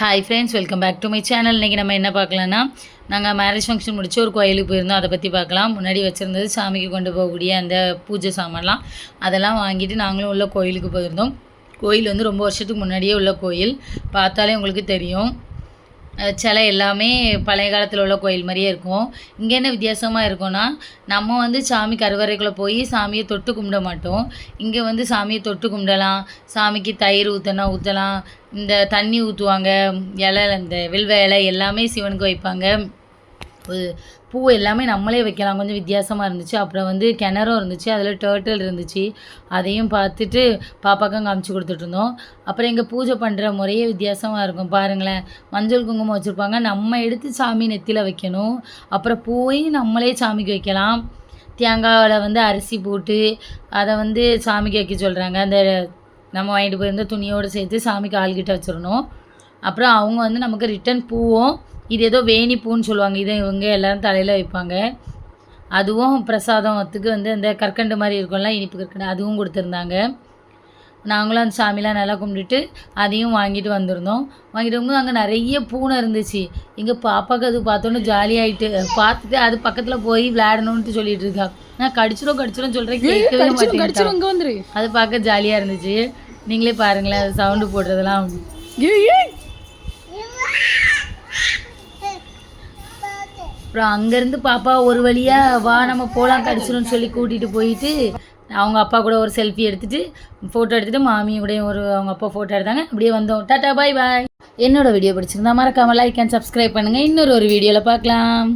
Hi friends, welcome back to my channel. இன்றைக்கி நம்ம என்ன பார்க்கலான்னா, நாங்கள் மேரேஜ் ஃபங்க்ஷன் முடிச்சு ஒரு கோயிலுக்கு போயிருந்தோம். அதை பற்றி பார்க்கலாம். முன்னாடி வச்சுருந்தது சாமிக்கு கொண்டு போகக்கூடிய அந்த பூஜை சாமான்லாம் அதெல்லாம் வாங்கிட்டு நாங்களும் உள்ள கோயிலுக்கு போயிருந்தோம். கோயில் வந்து ரொம்ப வருஷத்துக்கு முன்னாடியே உள்ள கோயில், பார்த்தாலே உங்களுக்கு தெரியும். சிலை எல்லாமே பழைய காலத்தில் உள்ள கோயில் மாதிரியே இருக்கும். இங்கே என்ன வித்தியாசமாக இருக்கும்னா, நம்ம வந்து சாமி கருவறைக்குள்ளே போய் சாமியை தொட்டு கும்பிட மாட்டோம். இங்கே வந்து சாமியை தொட்டு கும்பிடலாம். சாமிக்கு தயிர் ஊற்றினா ஊற்றலாம். இந்த தண்ணி ஊற்றுவாங்க. இலை, இந்த வில்வ இலை எல்லாமே சிவனுக்கு வைப்பாங்க. பூ எல்லாமே நம்மளே வைக்கலாம். கொஞ்சம் வித்தியாசமாக இருந்துச்சு. அப்புறம் வந்து கிணறும் இருந்துச்சு, அதில் டர்ட்டில் இருந்துச்சு. அதையும் பார்த்துட்டு பாப்பாக்கும் காமிச்சு கொடுத்துட்ருந்தோம். அப்புறம் இங்கே பூஜை பண்ணுற முறையே வித்தியாசமாக இருக்கும். பாருங்களேன், மஞ்சள் குங்குமம் வச்சுருப்பாங்க. நம்ம எடுத்து சாமி நெத்தியில் வைக்கணும். அப்புறம் பூவையும் நம்மளே சாமிக்கு வைக்கலாம். தேங்காயில் வந்து அரிசி போட்டு அதை வந்து சாமிக்கு வைக்க சொல்கிறாங்க. அந்த நம்ம வாங்கிட்டு போயிருந்த துணியோடு சேர்த்து சாமிக்கு ஆள்கிட்ட வச்சிடணும். அப்புறம் அவங்க வந்து நமக்கு ரிட்டன் பூவும், இது ஏதோ வேணி பூன்னு சொல்லுவாங்க, இதை இவங்க எல்லோரும் தலையில் வைப்பாங்க. அதுவும் பிரசாதத்துக்கு வந்து அந்த கற்கண்டு மாதிரி இருக்கும்ல, இனிப்பு கற்கண்டு, அதுவும் கொடுத்துருந்தாங்க. நாங்களும் அந்த சாமிலாம் நல்லா கும்பிட்டுட்டு அதையும் வாங்கிட்டு வந்திருந்தோம். வாங்கிட்டு வரும்போது அங்கே நிறைய பூனை இருந்துச்சு. எங்கள் பாப்பாவுக்கு அது பார்த்தோன்னே ஜாலியாகிட்டு பார்த்துட்டு அது பக்கத்தில் போய் விளையாடணுன்ட்டு சொல்லிட்டு இருக்கா. நான் கடிச்சிடும் சொல்கிறேன், கேட்கவே மாட்டேன். அது பார்க்க ஜாலியாக இருந்துச்சு. நீங்களே பாருங்களேன், அது சவுண்டு போடுறதெல்லாம். அப்புறம் அங்கேருந்து பாப்பா ஒரு வழியாக வா நம்ம போகலாம் கடிச்சிடும்னு சொல்லி கூட்டிகிட்டு போயிட்டு அவங்க அப்பா கூட ஒரு செல்ஃபி எடுத்துகிட்டு ஃபோட்டோ எடுத்துகிட்டு மாமியோடையும் அவங்க அப்பா ஃபோட்டோ எடுத்தாங்க. அப்படியே வந்தோம். டாட்டா, பாய் பாய். என்னோடய வீடியோ பிடிச்சிருந்தா மறக்காமல் லைக் அண்ட் சப்ஸ்கிரைப் பண்ணுங்கள். இன்னொரு வீடியோவில் பார்க்கலாம்.